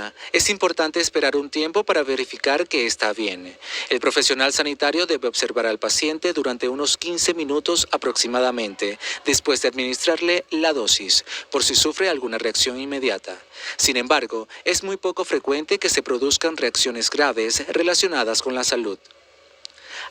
vacuna, es importante esperar un tiempo para verificar que está bien. El profesional sanitario debe observar al paciente durante unos 15 minutos aproximadamente, después de administrarle la dosis, por si sufre alguna reacción inmediata. Sin embargo, es muy poco frecuente que se produzcan reacciones graves relacionadas con la salud.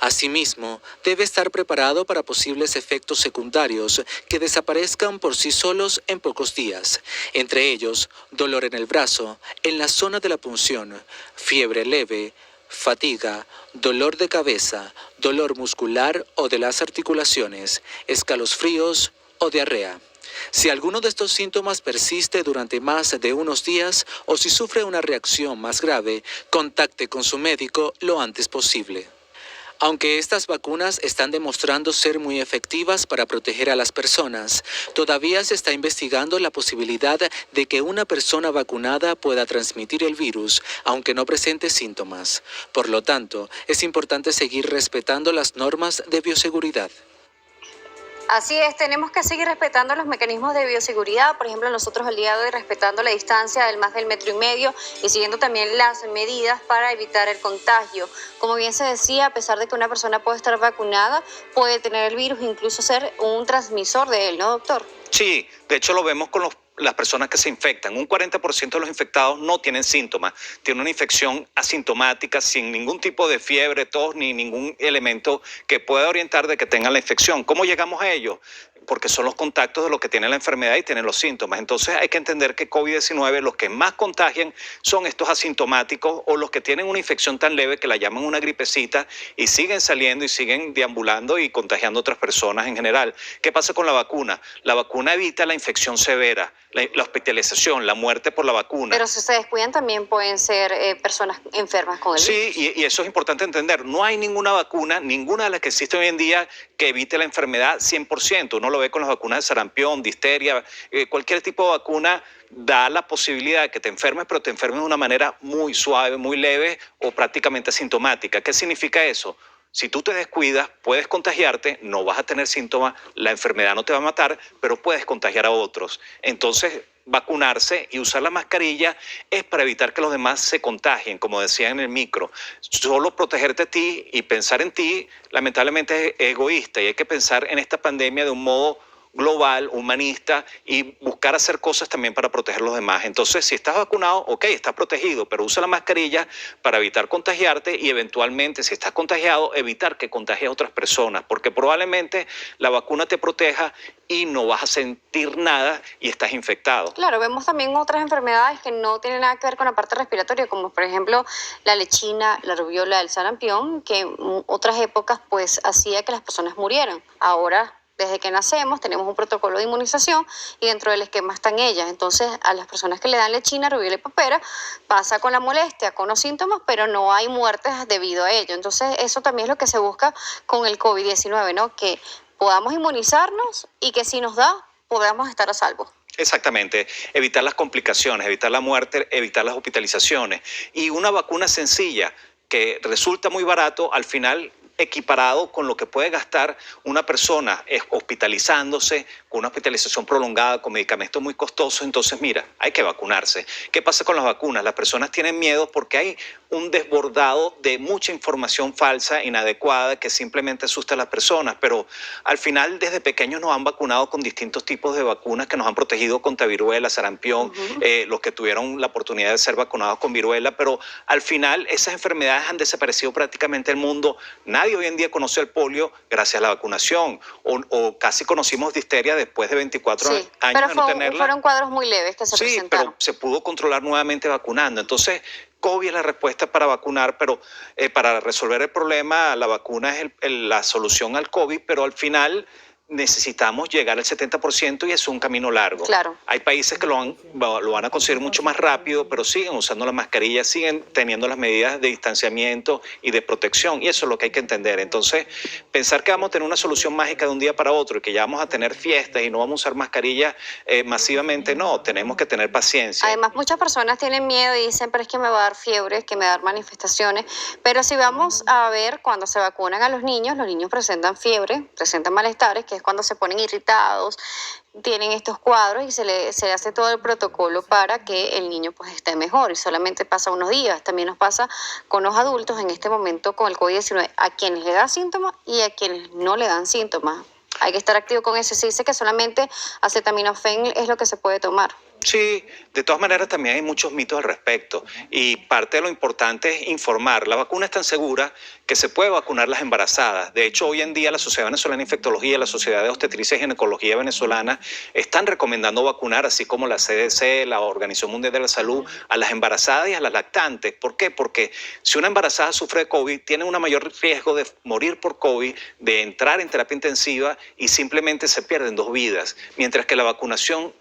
Asimismo, debe estar preparado para posibles efectos secundarios que desaparezcan por sí solos en pocos días, entre ellos dolor en el brazo, en la zona de la punción, fiebre leve, fatiga, dolor de cabeza, dolor muscular o de las articulaciones, escalofríos o diarrea. Si alguno de estos síntomas persiste durante más de unos días o si sufre una reacción más grave, contacte con su médico lo antes posible. Aunque estas vacunas están demostrando ser muy efectivas para proteger a las personas, todavía se está investigando la posibilidad de que una persona vacunada pueda transmitir el virus, aunque no presente síntomas. Por lo tanto, es importante seguir respetando las normas de bioseguridad. Así es, tenemos que seguir respetando los mecanismos de bioseguridad, por ejemplo, nosotros al día de hoy respetando la distancia del más del 1,5 metros y siguiendo también las medidas para evitar el contagio. Como bien se decía, a pesar de que una persona puede estar vacunada, puede tener el virus, incluso ser un transmisor de él, ¿no, doctor? Sí, de hecho lo vemos con las personas que se infectan. Un 40% de los infectados no tienen síntomas, tienen una infección asintomática, sin ningún tipo de fiebre, tos, ni ningún elemento que pueda orientar de que tengan la infección. ¿Cómo llegamos a ello? Porque son los contactos de los que tienen la enfermedad y tienen los síntomas. Entonces hay que entender que COVID-19 los que más contagian son estos asintomáticos o los que tienen una infección tan leve que la llaman una gripecita y siguen saliendo y siguen deambulando y contagiando a otras personas en general. ¿Qué pasa con la vacuna? La vacuna evita la infección severa, la hospitalización, la muerte por la vacuna. Pero si se descuidan también pueden ser personas enfermas con el virus. Sí, y eso es importante entender. No hay ninguna vacuna, ninguna de las que existen hoy en día que evite la enfermedad 100%. Uno lo ve con las vacunas de sarampión, difteria, cualquier tipo de vacuna da la posibilidad de que te enfermes, pero te enfermes de una manera muy suave, muy leve o prácticamente asintomática. ¿Qué significa eso? Si tú te descuidas, puedes contagiarte, no vas a tener síntomas, la enfermedad no te va a matar, pero puedes contagiar a otros. Entonces, vacunarse y usar la mascarilla es para evitar que los demás se contagien, como decía en el micro. Solo protegerte a ti y pensar en ti, lamentablemente es egoísta y hay que pensar en esta pandemia de un modo global, humanista y buscar hacer cosas también para proteger a los demás. Entonces, si estás vacunado, ok, estás protegido, pero usa la mascarilla para evitar contagiarte y eventualmente, si estás contagiado, evitar que contagies a otras personas, porque probablemente la vacuna te proteja y no vas a sentir nada y estás infectado. Claro, vemos también otras enfermedades que no tienen nada que ver con la parte respiratoria, como por ejemplo la lechina, la rubiola, el sarampión, que en otras épocas pues hacía que las personas murieran. Ahora desde que nacemos tenemos un protocolo de inmunización y dentro del esquema están ellas. Entonces, a las personas que le dan lechina, rubiola y papera, pasa con la molestia, con los síntomas, pero no hay muertes debido a ello. Entonces, eso también es lo que se busca con el COVID-19, ¿no? Que podamos inmunizarnos y que si nos da, podamos estar a salvo. Exactamente, evitar las complicaciones, evitar la muerte, evitar las hospitalizaciones. Y una vacuna sencilla que resulta muy barato, al final equiparado con lo que puede gastar una persona hospitalizándose, con una hospitalización prolongada, con medicamentos muy costosos. Entonces, mira, hay que vacunarse. ¿Qué pasa con las vacunas? Las personas tienen miedo porque hay un desbordado de mucha información falsa, inadecuada, que simplemente asusta a las personas, pero al final desde pequeños nos han vacunado con distintos tipos de vacunas que nos han protegido contra viruela, sarampión, los que tuvieron la oportunidad de ser vacunados con viruela, pero al final esas enfermedades han desaparecido prácticamente del mundo. Nadie hoy en día conoce el polio gracias a la vacunación, o casi conocimos difteria después de 24 años pero de no tenerla. Fueron cuadros muy leves que se presentaron. Sí, pero se pudo controlar nuevamente vacunando. Entonces, COVID es la respuesta para vacunar, pero para resolver el problema, la vacuna es la solución al COVID, pero al final necesitamos llegar al 70% y es un camino largo. Claro. Hay países que lo van a conseguir mucho más rápido, pero siguen usando la mascarilla, siguen teniendo las medidas de distanciamiento y de protección, y eso es lo que hay que entender. Entonces, pensar que vamos a tener una solución mágica de un día para otro y que ya vamos a tener fiestas y no vamos a usar mascarilla masivamente, no, tenemos que tener paciencia. Además, muchas personas tienen miedo y dicen, pero es que me va a dar fiebre, es que me va a dar manifestaciones, pero si vamos a ver cuando se vacunan a los niños presentan fiebre, presentan malestares, que es cuando se ponen irritados, tienen estos cuadros y se le hace todo el protocolo para que el niño pues esté mejor, y solamente pasa unos días. También nos pasa con los adultos en este momento con el COVID-19, a quienes le da síntomas y a quienes no le dan síntomas. Hay que estar activo con eso. Se dice que solamente acetaminofén es lo que se puede tomar. Sí, de todas maneras también hay muchos mitos al respecto, y parte de lo importante es informar. La vacuna es tan segura que se puede vacunar las embarazadas. De hecho, hoy en día la Sociedad Venezolana de Infectología, la Sociedad de Obstetricia y Ginecología Venezolana están recomendando vacunar, así como la CDC, la Organización Mundial de la Salud, a las embarazadas y a las lactantes. ¿Por qué? Porque si una embarazada sufre de COVID, tiene un mayor riesgo de morir por COVID, de entrar en terapia intensiva, y simplemente se pierden 2 vidas, mientras que la vacunación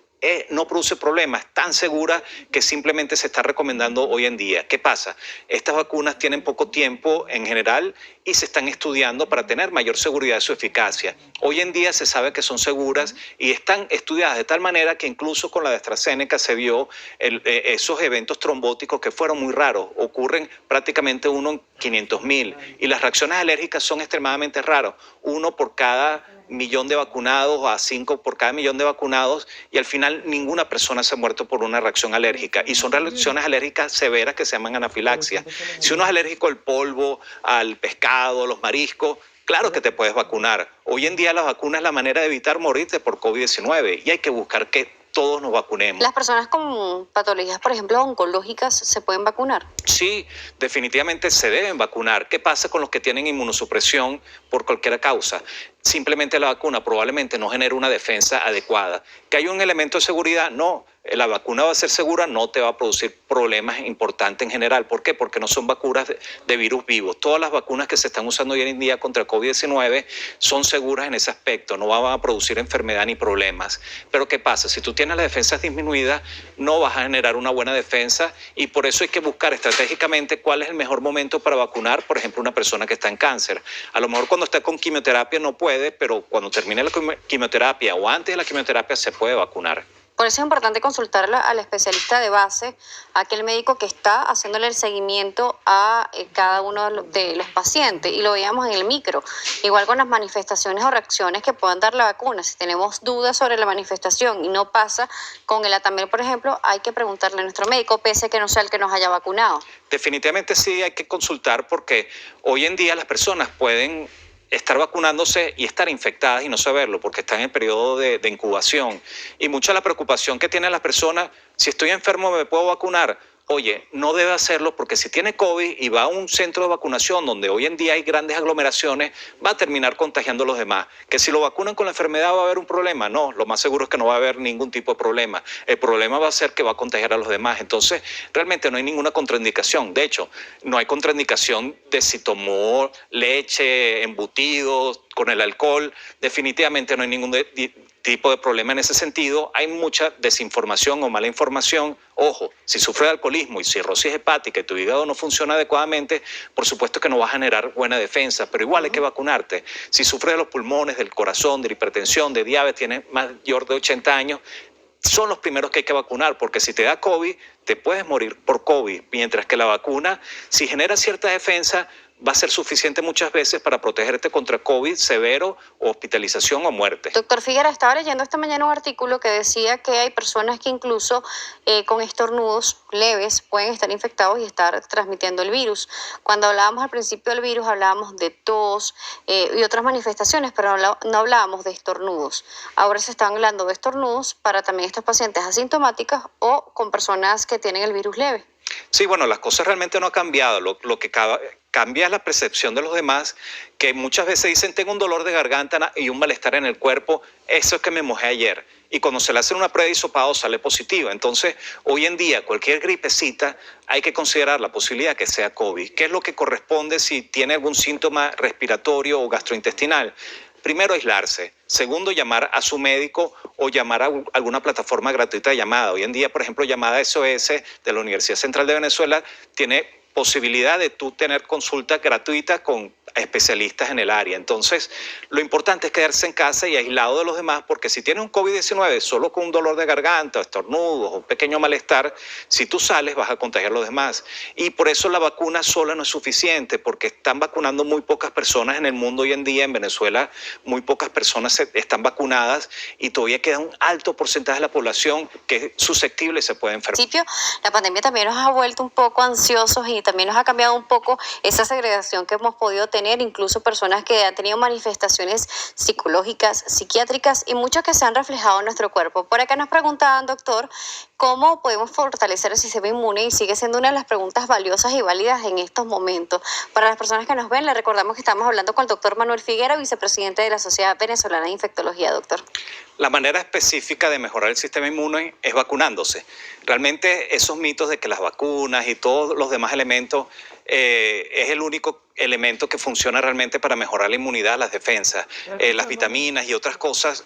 no produce problemas, tan segura que simplemente se está recomendando hoy en día. ¿Qué pasa? Estas vacunas tienen poco tiempo en general y se están estudiando para tener mayor seguridad de su eficacia. Hoy en día se sabe que son seguras y están estudiadas de tal manera que incluso con la de AstraZeneca se vio esos eventos trombóticos que fueron muy raros. Ocurren prácticamente 1 en 500.000, y las reacciones alérgicas son extremadamente raras. 1 por cada millón de vacunados a 5 por cada millón de vacunados, y al final ninguna persona se ha muerto por una reacción alérgica, y son reacciones alérgicas severas que se llaman anafilaxia. Si uno es alérgico al polvo, al pescado, a los mariscos, claro que te puedes vacunar. Hoy en día la vacuna es la manera de evitar morirte por COVID-19, y hay que buscar que todos nos vacunemos. ¿Las personas con patologías, por ejemplo, oncológicas, se pueden vacunar? Sí, definitivamente se deben vacunar. ¿Qué pasa con los que tienen inmunosupresión por cualquier causa? Simplemente la vacuna probablemente no genera una defensa adecuada. ¿Que hay un elemento de seguridad? No. La vacuna va a ser segura, no te va a producir problemas importantes en general. ¿Por qué? Porque no son vacunas de virus vivos. Todas las vacunas que se están usando hoy en día contra el COVID-19 son seguras en ese aspecto, no van a producir enfermedad ni problemas. Pero ¿qué pasa? Si tú tienes las defensas disminuidas, no vas a generar una buena defensa, y por eso hay que buscar estratégicamente cuál es el mejor momento para vacunar, por ejemplo, una persona que está en cáncer. A lo mejor cuando está con quimioterapia no puede, pero cuando termine la quimioterapia o antes de la quimioterapia se puede vacunar. Por eso es importante consultar al especialista de base, aquel médico que está haciéndole el seguimiento a cada uno de los pacientes, y lo veíamos en el micro. Igual con las manifestaciones o reacciones que puedan dar la vacuna. Si tenemos dudas sobre la manifestación y no pasa con el Atamel, por ejemplo, hay que preguntarle a nuestro médico, pese a que no sea el que nos haya vacunado. Definitivamente sí hay que consultar, porque hoy en día las personas pueden estar vacunándose y estar infectadas y no saberlo, porque están en el periodo de incubación. Y mucha la preocupación que tienen las personas: si estoy enfermo, ¿me puedo vacunar? Oye, no debe hacerlo, porque si tiene COVID y va a un centro de vacunación donde hoy en día hay grandes aglomeraciones, va a terminar contagiando a los demás. Que si lo vacunan con la enfermedad va a haber un problema. No, lo más seguro es que no va a haber ningún tipo de problema. El problema va a ser que va a contagiar a los demás. Entonces, realmente no hay ninguna contraindicación. De hecho, no hay contraindicación de si tomó leche, embutidos, con el alcohol. Definitivamente no hay ningún tipo de problema en ese sentido. Hay mucha desinformación o mala información. Ojo, si sufres de alcoholismo y cirrosis hepática y tu hígado no funciona adecuadamente, por supuesto que no vas a generar buena defensa, pero igual hay que vacunarte. Si sufres de los pulmones, del corazón, de hipertensión, de diabetes, tienes mayor de 80 años, son los primeros que hay que vacunar, porque si te da COVID, te puedes morir por COVID, mientras que la vacuna, si genera cierta defensa, va a ser suficiente muchas veces para protegerte contra COVID severo, hospitalización o muerte. Doctor Figuera, estaba leyendo esta mañana un artículo que decía que hay personas que incluso con estornudos leves pueden estar infectados y estar transmitiendo el virus. Cuando hablábamos al principio del virus, hablábamos de tos y otras manifestaciones, pero no hablábamos de estornudos. Ahora se está hablando de estornudos para también estos pacientes asintomáticos o con personas que tienen el virus leve. Sí, bueno, las cosas realmente no han cambiado. Lo que cambia es la percepción de los demás, que muchas veces dicen: tengo un dolor de garganta y un malestar en el cuerpo, eso es que me mojé ayer. Y cuando se le hace una prueba de hisopado sale positiva. Entonces, hoy en día, cualquier gripecita hay que considerar la posibilidad que sea COVID. ¿Qué es lo que corresponde si tiene algún síntoma respiratorio o gastrointestinal? Primero, aislarse. Segundo, llamar a su médico o llamar a alguna plataforma gratuita de llamada. Hoy en día, por ejemplo, Llamada SOS de la Universidad Central de Venezuela tiene posibilidad de tú tener consultas gratuitas con especialistas en el área. Entonces, lo importante es quedarse en casa y aislado de los demás, porque si tienes un COVID-19 solo con un dolor de garganta, estornudos o un pequeño malestar, si tú sales vas a contagiar a los demás. Y por eso la vacuna sola no es suficiente, porque están vacunando muy pocas personas en el mundo hoy en día. En Venezuela muy pocas personas están vacunadas y todavía queda un alto porcentaje de la población que es susceptible y se puede enfermar. Al principio, la pandemia también nos ha vuelto un poco ansiosos y también nos ha cambiado un poco esa segregación que hemos podido tener, incluso personas que han tenido manifestaciones psicológicas, psiquiátricas y muchas que se han reflejado en nuestro cuerpo. Por acá nos preguntaban, doctor, ¿cómo podemos fortalecer el sistema inmune? Y sigue siendo una de las preguntas valiosas y válidas en estos momentos. Para las personas que nos ven, les recordamos que estamos hablando con el doctor Manuel Figuera, vicepresidente de la Sociedad Venezolana de Infectología, doctor. La manera específica de mejorar el sistema inmune es vacunándose. Realmente esos mitos de que las vacunas y todos los demás elementos es el único elemento que funciona realmente para mejorar la inmunidad, las defensas, las vitaminas y otras cosas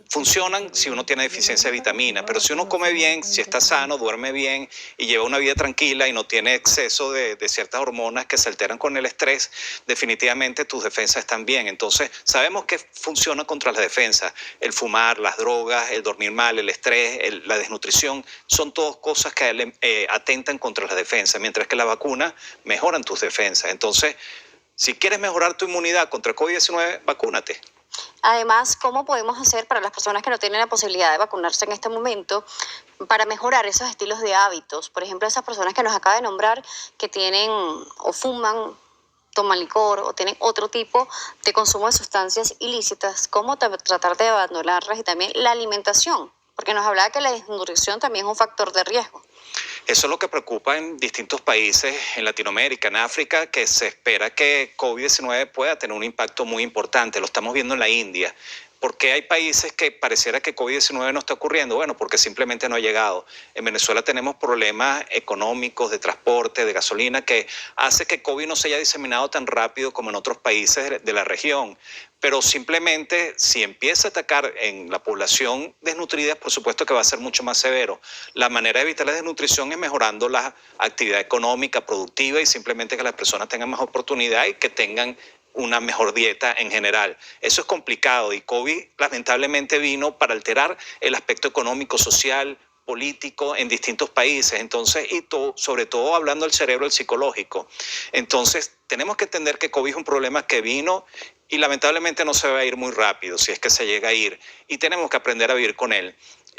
funcionan si uno tiene deficiencia de vitamina, pero si uno come bien, si está sano, duerme bien y lleva una vida tranquila y no tiene exceso de ciertas hormonas que se alteran con el estrés, definitivamente tus defensas están bien. Entonces, sabemos que funciona contra las defensas. El fumar, las drogas, el dormir mal, el estrés, la desnutrición, son todas cosas que atentan contra las defensas, mientras que las vacunas mejoran tus defensas. Entonces, si quieres mejorar tu inmunidad contra el COVID-19, vacúnate. Además, ¿cómo podemos hacer para las personas que no tienen la posibilidad de vacunarse en este momento para mejorar esos estilos de hábitos? Por ejemplo, esas personas que nos acaba de nombrar que tienen o fuman, toman licor o tienen otro tipo de consumo de sustancias ilícitas, ¿cómo tratar de abandonarlas? Y también la alimentación, porque nos hablaba que la desnutrición también es un factor de riesgo. Eso es lo que preocupa en distintos países, en Latinoamérica, en África, que se espera que COVID-19 pueda tener un impacto muy importante. Lo estamos viendo en la India. ¿Por qué hay países que pareciera que COVID-19 no está ocurriendo? Bueno, porque simplemente no ha llegado. En Venezuela tenemos problemas económicos, de transporte, de gasolina, que hace que COVID no se haya diseminado tan rápido como en otros países de la región. Pero simplemente si empieza a atacar en la población desnutrida, por supuesto que va a ser mucho más severo. La manera de evitar la desnutrición es mejorando la actividad económica, productiva y simplemente que las personas tengan más oportunidad y que tengan una mejor dieta en general. Eso es complicado y COVID lamentablemente vino para alterar el aspecto económico, social, político en distintos países. Entonces, sobre todo hablando del cerebro, el psicológico. Entonces, tenemos que entender que COVID es un problema que vino y lamentablemente no se va a ir muy rápido, si es que se llega a ir. Y tenemos que aprender a vivir con él.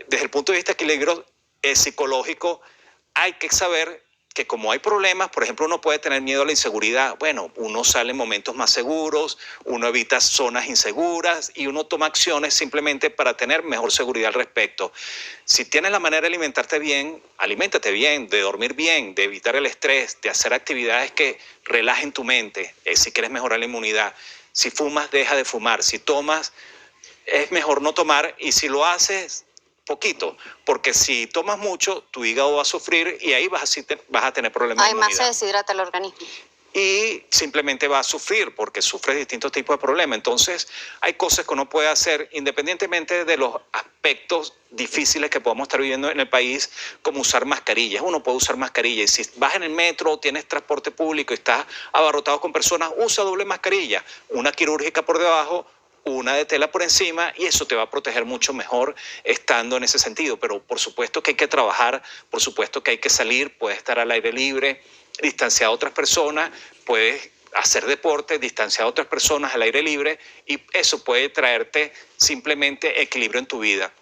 Desde el punto de vista equilibrio psicológico, hay que saber que como hay problemas, por ejemplo, uno puede tener miedo a la inseguridad. Bueno, uno sale en momentos más seguros, uno evita zonas inseguras y uno toma acciones simplemente para tener mejor seguridad al respecto. Si tienes la manera de alimentarte bien, aliméntate bien, de dormir bien, de evitar el estrés, de hacer actividades que relajen tu mente, si quieres mejorar la inmunidad. Si fumas, deja de fumar. Si tomas, es mejor no tomar y si lo haces, poquito, porque si tomas mucho, tu hígado va a sufrir y ahí vas a tener problemas de inmunidad. Además, se deshidrata el organismo. Y simplemente va a sufrir porque sufre distintos tipos de problemas. Entonces, hay cosas que uno puede hacer independientemente de los aspectos difíciles que podamos estar viviendo en el país, como usar mascarillas. Uno puede usar mascarillas y si vas en el metro, tienes transporte público y estás abarrotado con personas, usa doble mascarilla, una quirúrgica por debajo, una de tela por encima y eso te va a proteger mucho mejor estando en ese sentido. Pero por supuesto que hay que trabajar, por supuesto que hay que salir, puedes estar al aire libre, distanciado a otras personas, puedes hacer deporte, distanciado a otras personas al aire libre y eso puede traerte simplemente equilibrio en tu vida.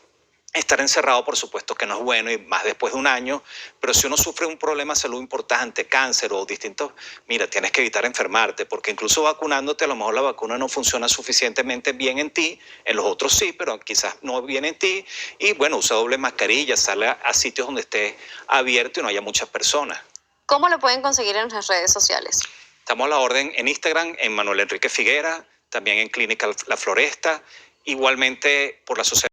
Estar encerrado, por supuesto que no es bueno y más después de un año, pero si uno sufre un problema de salud importante, cáncer o distintos, mira, tienes que evitar enfermarte, porque incluso vacunándote, a lo mejor la vacuna no funciona suficientemente bien en ti, en los otros sí, pero quizás no bien en ti, y bueno, usa doble mascarilla, sale a sitios donde esté abierto y no haya muchas personas. ¿Cómo lo pueden conseguir en las redes sociales? Estamos a la orden en Instagram, en Manuel Enrique Figuera, también en Clínica La Floresta, igualmente por la Sociedad